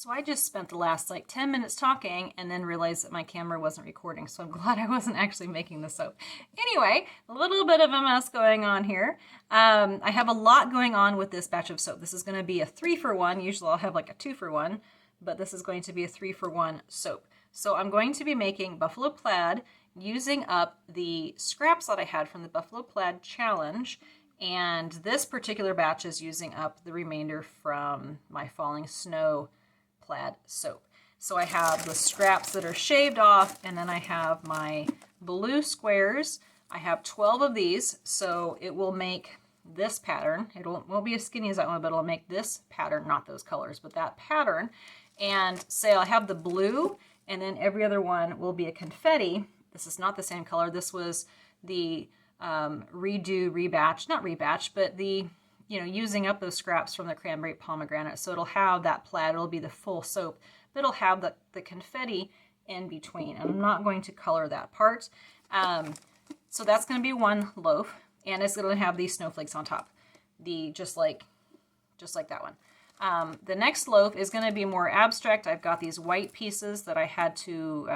So I just spent the last like 10 minutes talking and then realized that my camera wasn't recording. So I'm glad I wasn't actually making the soap. Anyway, a little bit of a mess going on here. I have a lot going on with this batch of soap. This is going to be a 3-for-1. Usually I'll have like a 2-for-1, but this is going to be a 3-for-1 soap. So I'm going to be making Buffalo Plaid using up the scraps that I had from the Buffalo Plaid challenge. And this particular batch is using up the remainder from my Falling Snow Plaid soap. So I have the scraps that are shaved off, and then I have my blue squares. I have 12 of these, so it will make this pattern. It won't be as skinny as that one, but it'll make this pattern, not those colors, but that pattern. And say I have the blue, and then every other one will be a confetti. This is not the same color. This was the rebatch, but the, using up those scraps from the cranberry pomegranate. So it'll have that plaid, it'll be the full soap, but it'll have the confetti in between. And I'm not going to color that part. So that's going to be one loaf, and it's going to have these snowflakes on top, just like that one. The next loaf is going to be more abstract. I've got these white pieces that I had to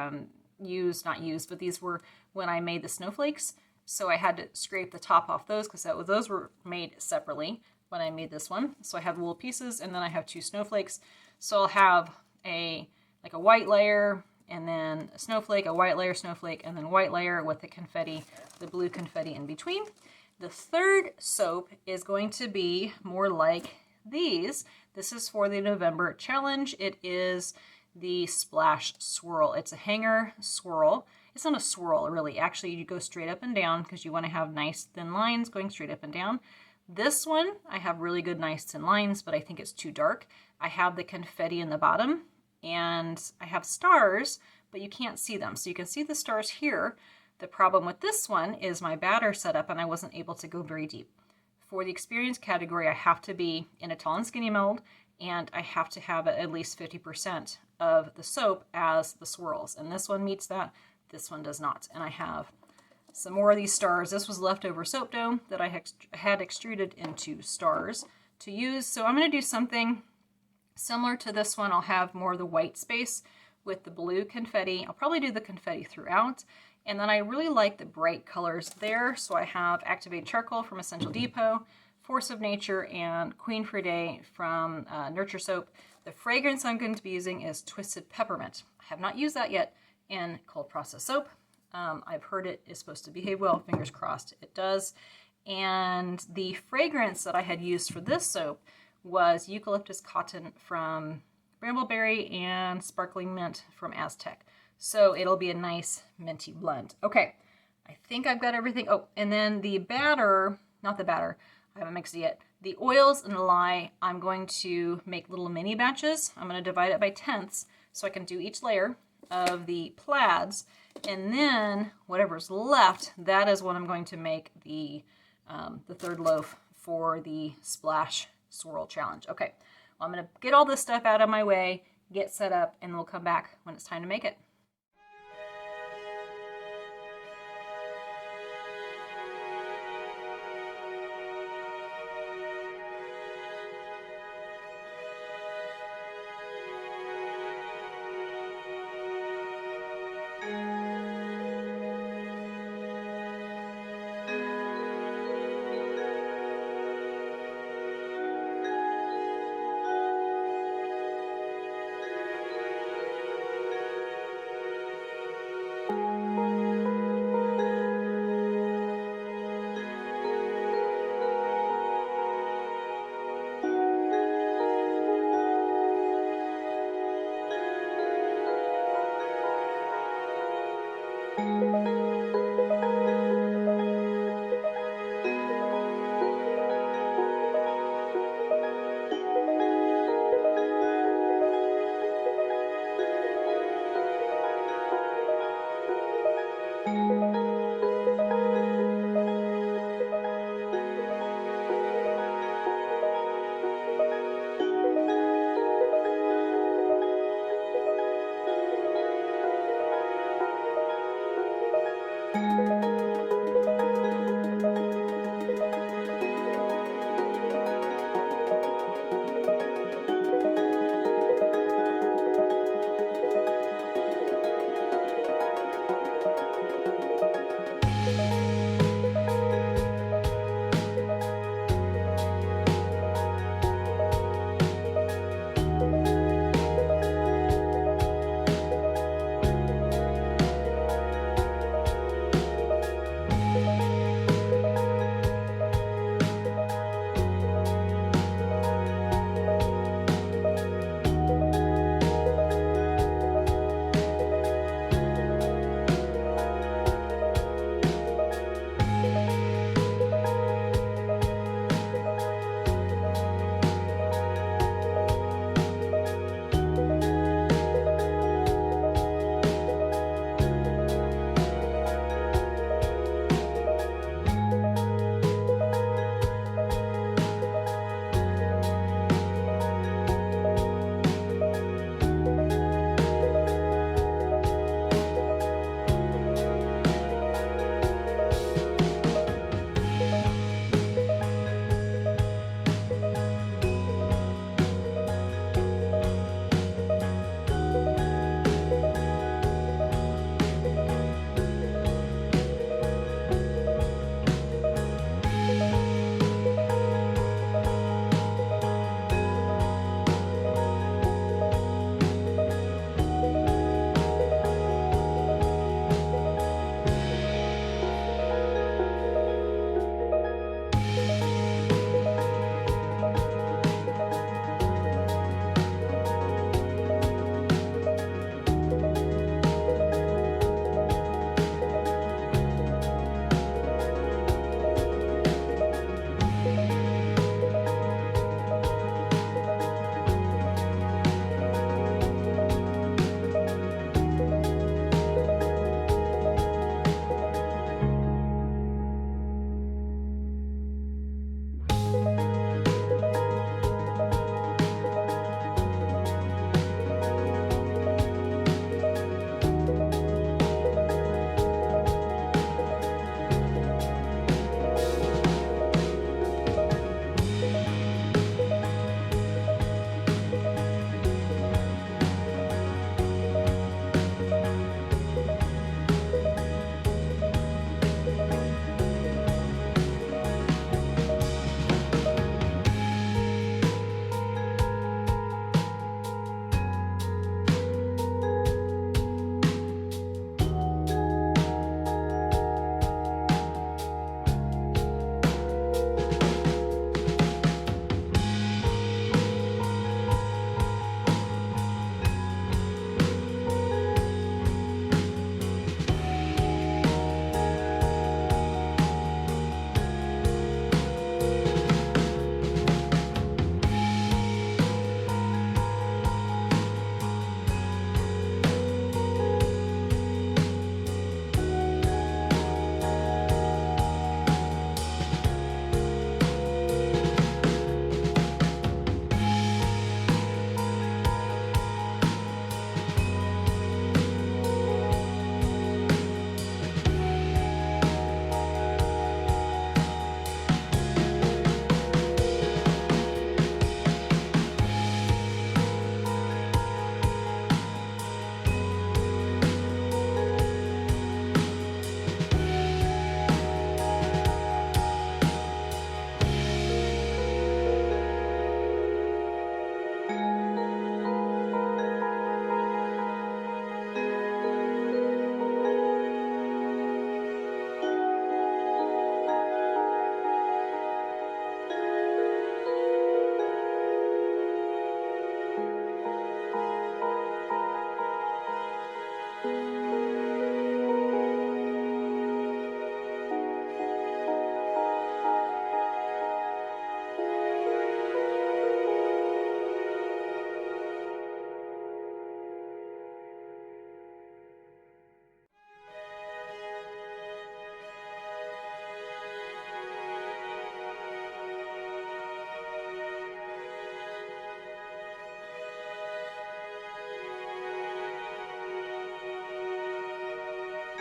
not use, but these were when I made the snowflakes. So I had to scrape the top off those because those were made separately when I made this one. So I have wool pieces, and then I have 2 snowflakes. So I'll have a white layer, and then a snowflake, a white layer, snowflake, and then white layer with the confetti, the blue confetti in between. The third soap is going to be more like these. This is for the November challenge. It is the Splash Swirl. It's a Hanger Swirl. It's not a swirl, really. Actually, you go straight up and down because you want to have nice thin lines going straight up and down. This one, I have really good nice thin lines, but I think it's too dark. I have the confetti in the bottom, and I have stars, but you can't see them. So you can see the stars here. The problem with this one is my batter set up, and I wasn't able to go very deep. For the experience category, I have to be in a tall and skinny mold, and I have to have at least 50% of the soap as the swirls. And this one meets that. This one does not. And I have some more of these stars. This was leftover soap dough that I had extruded into stars to use. So I'm going to do something similar to this one. I'll have more of the white space with the blue confetti. I'll probably do the confetti throughout. And then I really like the bright colors there. So I have Activate Charcoal from Essential Depot, Force of Nature, and Queen for a Day from Nurture Soap. The fragrance I'm going to be using is Twisted Peppermint. I have not used that yet in cold process soap. I've heard it is supposed to behave well. Fingers crossed it does. And the fragrance that I had used for this soap was Eucalyptus Cotton from Brambleberry and Sparkling Mint from Aztec. So it'll be a nice minty blend. Okay, I think I've got everything. Oh, and then the batter, not the batter, I haven't mixed it yet. The oils and the lye, I'm going to make little mini batches. I'm going to divide it by tenths so I can do each layer of the plaids, and then whatever's left, that is what I'm going to make the third loaf for the Splash Swirl challenge. Okay, well, I'm going to get all this stuff out of my way, get set up, and we'll come back when it's time to make it.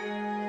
you.